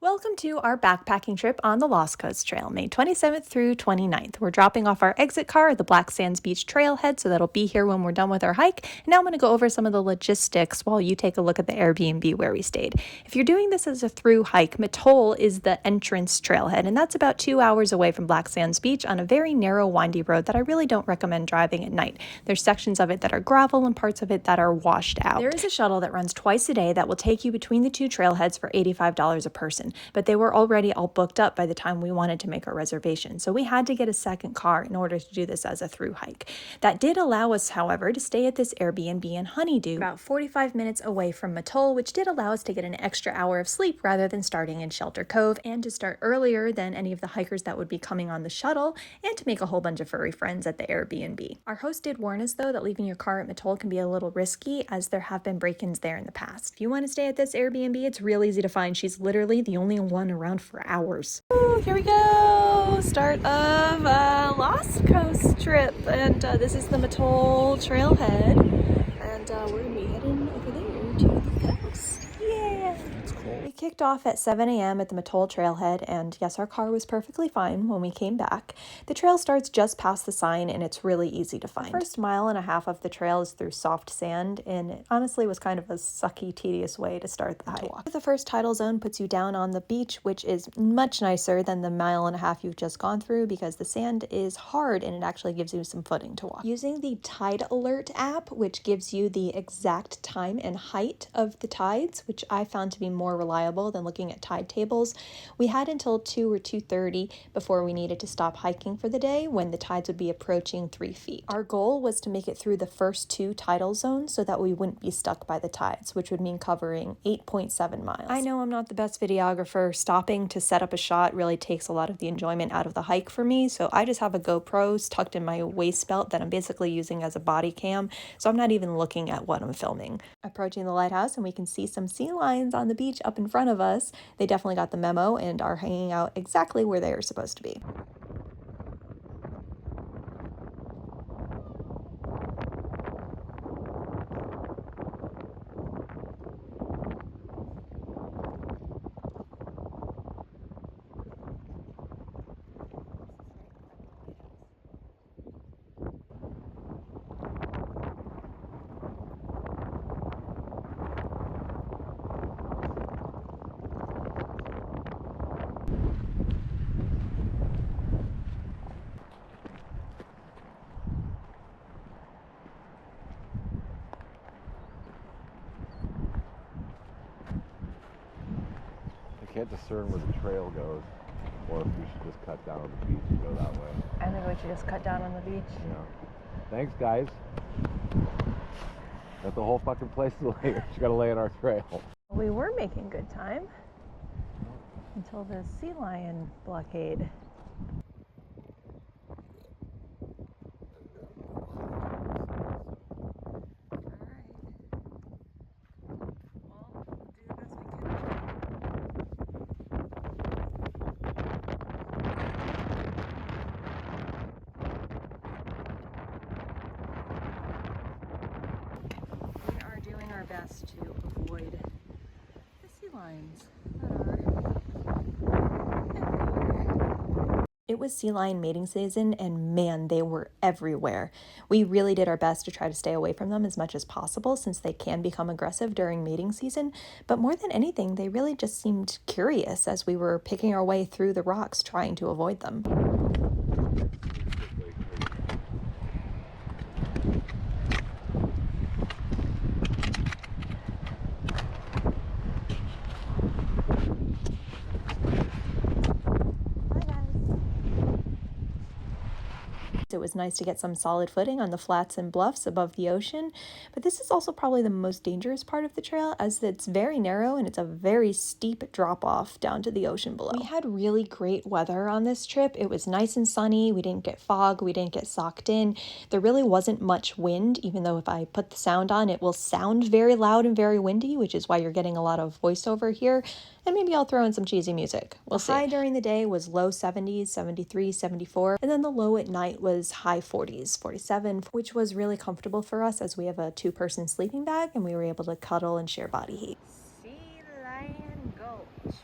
Welcome to our backpacking trip on the Lost Coast Trail, May 27th through 29th. We're dropping off our exit car at the Black Sands Beach trailhead, so that'll be here when we're done with our hike. And now I'm going to go over some of the logistics while you take a look at the Airbnb where we stayed. If you're doing this as a through hike, Mattole is the entrance trailhead, and that's about 2 hours away from Black Sands Beach on a very narrow, windy road that I really don't recommend driving at night. There's sections of it that are gravel and parts of it that are washed out. There is a shuttle that runs twice a day that will take you between the two trailheads for $85 a person. But they were already all booked up by the time we wanted to make our reservation. So we had to get a second car in order to do this as a through hike. That did allow us, however, to stay at this Airbnb in Honeydew, about 45 minutes away from Mattole, which did allow us to get an extra hour of sleep rather than starting in Shelter Cove, and to start earlier than any of the hikers that would be coming on the shuttle, and to make a whole bunch of furry friends at the Airbnb. Our host did warn us, though, that leaving your car at Mattole can be a little risky, as there have been break-ins there in the past. If you want to stay at this Airbnb, it's real easy to find. She's literally the only one around for hours. Ooh, here we go! Start of a Lost Coast trip, and this is the Mattole trailhead, and we're gonna be heading over there to the coast. Yeah! That's cool. We kicked off at 7 a.m. at the Mattole trailhead, and yes, our car was perfectly fine when we came back. The trail starts just past the sign, and it's really easy to find. The first mile and a half of the trail is through soft sand, and it honestly was kind of a sucky, tedious way to start the hike. The first tidal zone puts you down on the beach, which is much nicer than the mile and a half you've just gone through because the sand is hard and it actually gives you some footing to walk. Using the Tide Alert app, which gives you the exact time and height of the tides, which I found to be more reliable than looking at tide tables, we had until 2 or 2:30 before we needed to stop hiking for the day, when the tides would be approaching 3 feet. Our goal was to make it through the first two tidal zones so that we wouldn't be stuck by the tides, which would mean covering 8.7 miles. I know I'm not the best videographer. Stopping to set up a shot really takes a lot of the enjoyment out of the hike for me, so I just have a GoPro tucked in my waist belt that I'm basically using as a body cam, so I'm not even looking at what I'm filming. Approaching the lighthouse, and we can see some sea lions on the beach up in front of us. They definitely got the memo and are hanging out exactly where they are supposed to be. I can't discern where the trail goes, or if we should just cut down on the beach and go that way. I think we should just cut down on the beach. Yeah. Thanks, guys. Got the whole fucking place to lay. Just gotta lay in our trail. We were making good time until the sea lion blockade. Our best to avoid the sea lions that are everywhere. It was sea lion mating season, and man, they were everywhere. We really did our best to try to stay away from them as much as possible, since they can become aggressive during mating season, but more than anything, they really just seemed curious as we were picking our way through the rocks trying to avoid them. It was nice to get some solid footing on the flats and bluffs above the ocean, but this is also probably the most dangerous part of the trail, as it's very narrow and it's a very steep drop-off down to the ocean below. We had really great weather on this trip. It was nice and sunny. We didn't get fog. We didn't get socked in. There really wasn't much wind, even though if I put the sound on, it will sound very loud and very windy, which is why you're getting a lot of voiceover here. And maybe I'll throw in some cheesy music. We'll see. The high during the day was low 70s, 73, 74, and then the low at night was high 40s, 47, which was really comfortable for us as we have a two-person sleeping bag and we were able to cuddle and share body heat. Sea lion gulch.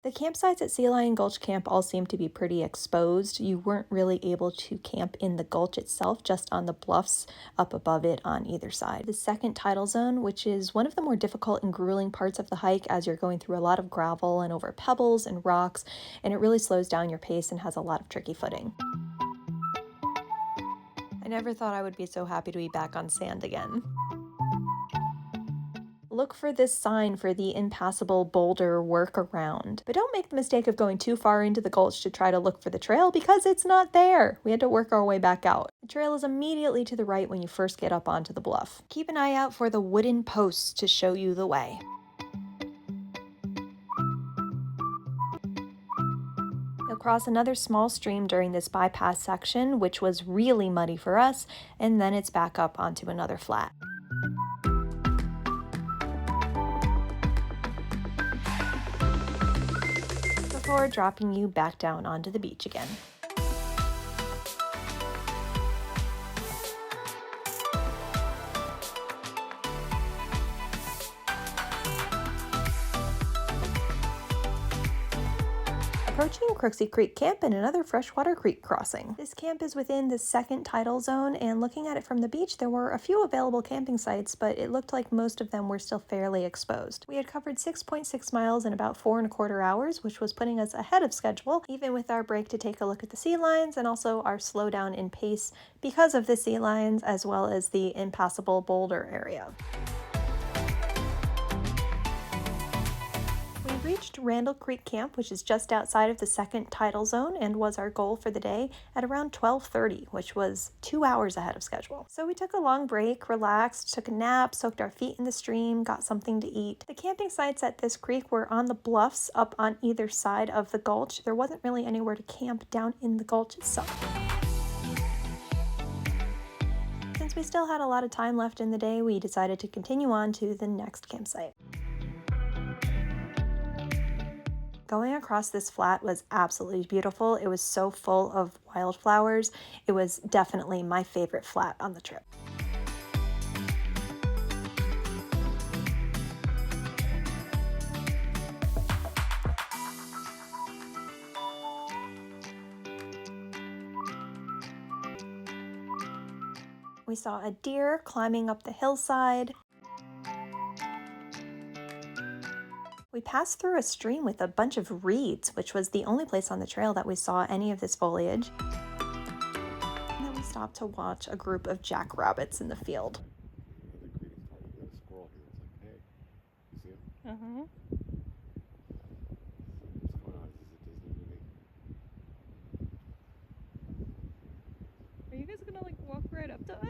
The campsites at Sea Lion Gulch Camp all seemed to be pretty exposed. You weren't really able to camp in the gulch itself, just on the bluffs up above it on either side. The second tidal zone, which is one of the more difficult and grueling parts of the hike as you're going through a lot of gravel and over pebbles and rocks, and it really slows down your pace and has a lot of tricky footing. I never thought I would be so happy to be back on sand again. Look for this sign for the impassible boulder workaround. But don't make the mistake of going too far into the gulch to try to look for the trail because it's not there. We had to work our way back out. The trail is immediately to the right when you first get up onto the bluff. Keep an eye out for the wooden posts to show you the way. You'll cross another small stream during this bypass section, which was really muddy for us, and then it's back up onto another flat. Before dropping you back down onto the beach again. Approaching Crooksey Creek Camp and another freshwater creek crossing. This camp is within the second tidal zone, and looking at it from the beach, there were a few available camping sites, but it looked like most of them were still fairly exposed. We had covered 6.6 miles in about 4.25 hours, which was putting us ahead of schedule, even with our break to take a look at the sea lions and also our slowdown in pace because of the sea lions as well as the impassable boulder area. We reached Randall Creek Camp, which is just outside of the second tidal zone and was our goal for the day at around 12:30, which was 2 hours ahead of schedule. So we took a long break, relaxed, took a nap, soaked our feet in the stream, got something to eat. The camping sites at this creek were on the bluffs up on either side of the gulch. There wasn't really anywhere to camp down in the gulch itself. Since we still had a lot of time left in the day, we decided to continue on to the next campsite. Going across this flat was absolutely beautiful. It was so full of wildflowers. It was definitely my favorite flat on the trip. We saw a deer climbing up the hillside. We passed through a stream with a bunch of reeds, which was the only place on the trail that we saw any of this foliage. And then we stopped to watch a group of jackrabbits in the field. There's a squirrel here. It's like, hey, you see him? Uh-huh. What's going on? Is this a Disney movie? Are you guys gonna walk right up to us?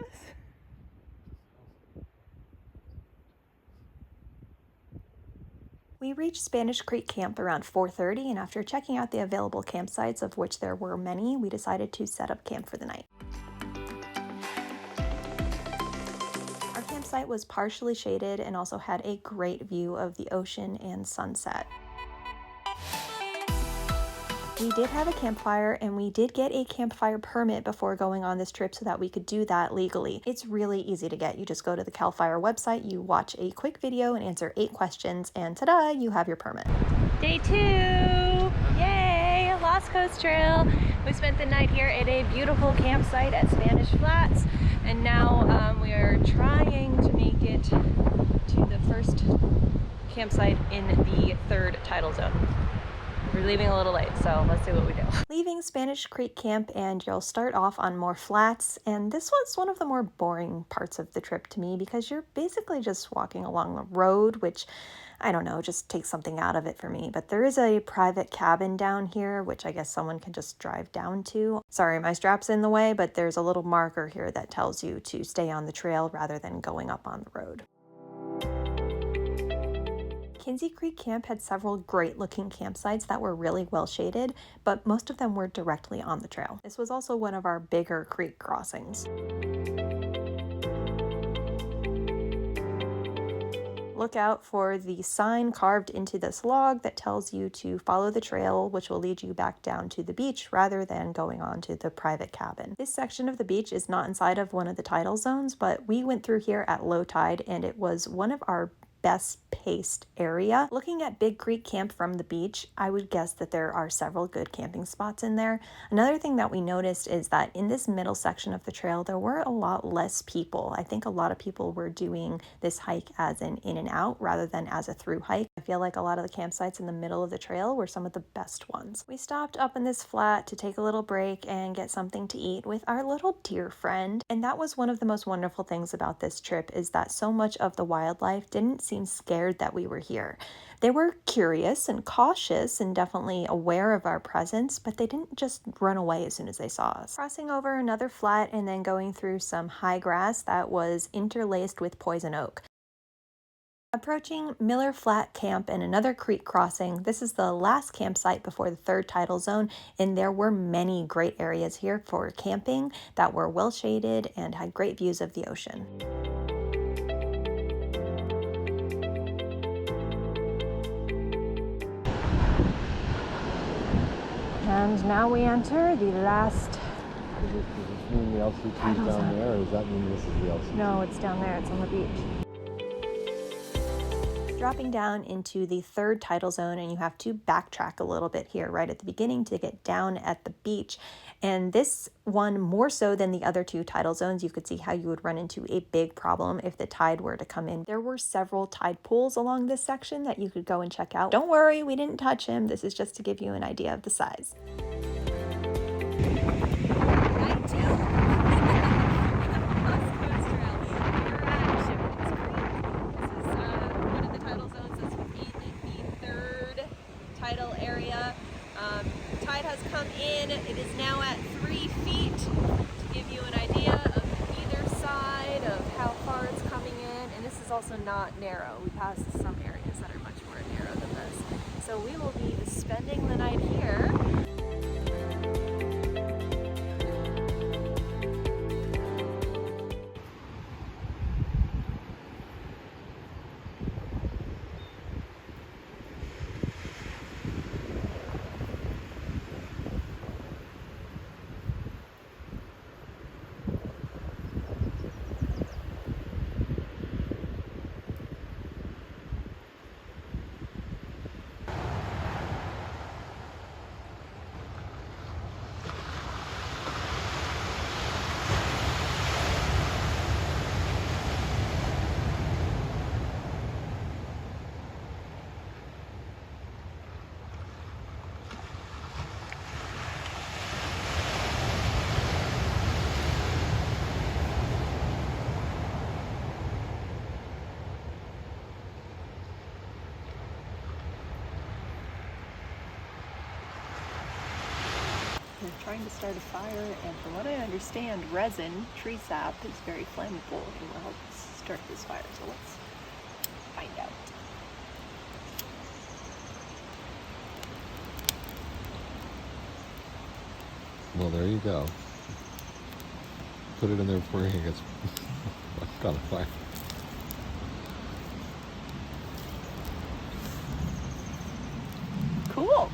We reached Spanish Creek Camp around 4:30, and after checking out the available campsites, of which there were many, we decided to set up camp for the night. Our campsite was partially shaded and also had a great view of the ocean and sunset. We did have a campfire, and we did get a campfire permit before going on this trip so that we could do that legally. It's really easy to get. You just go to the CAL FIRE website, you watch a quick video and answer 8 questions, and ta-da, you have your permit. Day 2! Yay! Lost Coast Trail! We spent the night here at a beautiful campsite at Spanish Flats, and now we are trying to make it to the first campsite in the third tidal zone. We're leaving a little late, so let's see what we do. Leaving Spanish Creek Camp, and you'll start off on more flats, and this was one of the more boring parts of the trip to me because you're basically just walking along a road, which, I don't know, just takes something out of it for me. But there is a private cabin down here, which I guess someone can just drive down to. Sorry, my strap's in the way, but there's a little marker here that tells you to stay on the trail rather than going up on the road. Kinsey Creek Camp had several great-looking campsites that were really well shaded, but most of them were directly on the trail. This was also one of our bigger creek crossings. Look out for the sign carved into this log that tells you to follow the trail, which will lead you back down to the beach rather than going on to the private cabin. This section of the beach is not inside of one of the tidal zones, but we went through here at low tide, and it was one of our best paced area. Looking at Big Creek Camp from the beach, I would guess that there are several good camping spots in there. Another thing that we noticed is that in this middle section of the trail, there were a lot less people. I think a lot of people were doing this hike as an in and out rather than as a through hike. I feel like a lot of the campsites in the middle of the trail were some of the best ones. We stopped up in this flat to take a little break and get something to eat with our little deer friend. And that was one of the most wonderful things about this trip, is that so much of the wildlife didn't seem scared that we were here. They were curious and cautious and definitely aware of our presence, but they didn't just run away as soon as they saw us. Crossing over another flat and then going through some high grass that was interlaced with poison oak. Approaching Miller Flat Camp and another creek crossing. This is the last campsite before the third tidal zone, and there were many great areas here for camping that were well shaded and had great views of the ocean. And now we enter the last. Does this mean the LCT is down there, or does that mean this is the LCT? No, it's down there. It's on the beach. Dropping down into the third tidal zone, and you have to backtrack a little bit here right at the beginning to get down at the beach. And this one, more so than the other two tidal zones, you could see how you would run into a big problem if the tide were to come in. There were several tide pools along this section that you could go and check out. Don't worry, we didn't touch him. This is just to give you an idea of the size. Tide has come in. It is now at 3 feet, to give you an idea of either side of how far it's coming in. And this is also not narrow. We passed some areas that are much more narrow than this. So we will be spending the night here. We're trying to start a fire, and from what I understand, resin, tree sap, is very flammable and will help us start this fire. So let's find out. Well, there you go. Put it in there before it gets got a fire. Cool.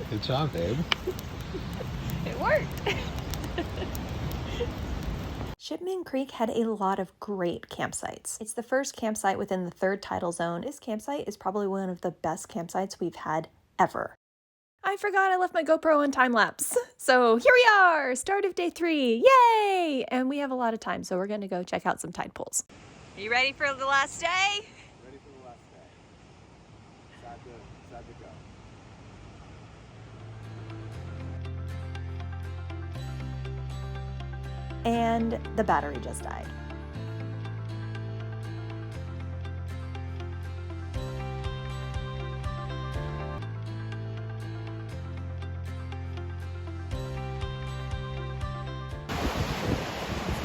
Good job, babe. It worked. Shipman Creek had a lot of great campsites. It's the first campsite within the third tidal zone. This campsite is probably one of the best campsites we've had ever. I forgot I left my GoPro on time lapse. So here we are, start of day 3, yay! And we have a lot of time, so we're gonna go check out some tide pools. Are you ready for the last day? Ready for the last day. Sad to go. And the battery just died.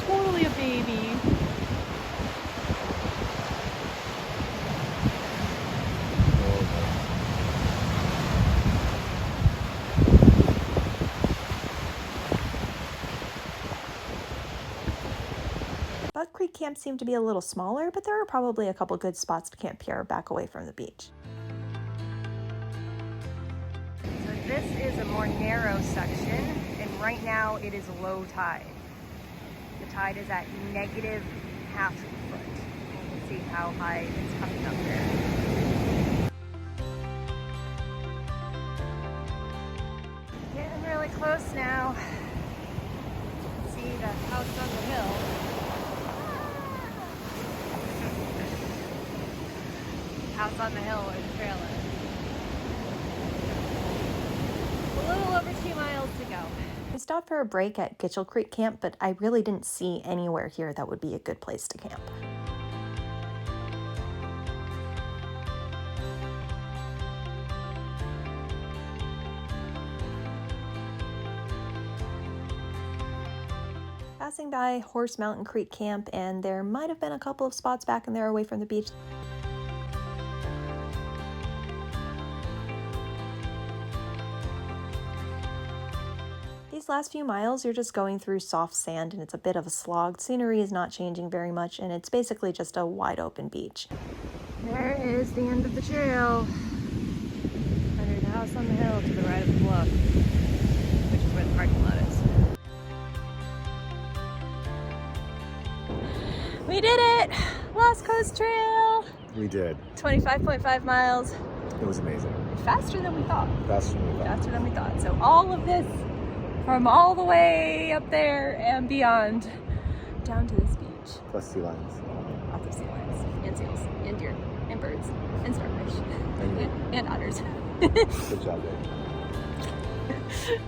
Totally a baby. Buck Creek Camp seemed to be a little smaller, but there are probably a couple good spots to camp here back away from the beach. So this is a more narrow section, and right now it is low tide. The tide is at -0.5 foot. see how high it's coming up there. Getting really close now. See the house on the hill. House on the hill where the trail is. A little over 2 miles to go. We stopped for a break at Gitchell Creek Camp, but I really didn't see anywhere here that would be a good place to camp. Passing by Horse Mountain Creek Camp, and there might have been a couple of spots back in there away from the beach. These last few miles, you're just going through soft sand and it's a bit of a slog. Scenery is not changing very much and it's basically just a wide open beach. There is the end of the trail. Under the house on the hill to the right of the bluff, which is where the parking lot is. We did it! Lost Coast Trail! We did. 25.5 miles. It was amazing. Faster than we thought. Faster than we thought. Faster than we thought. So all of this from all the way up there and beyond down to this beach. Plus sea lions. Lots of sea lions and seals and deer and birds and starfish And and otters. Good job, Dave.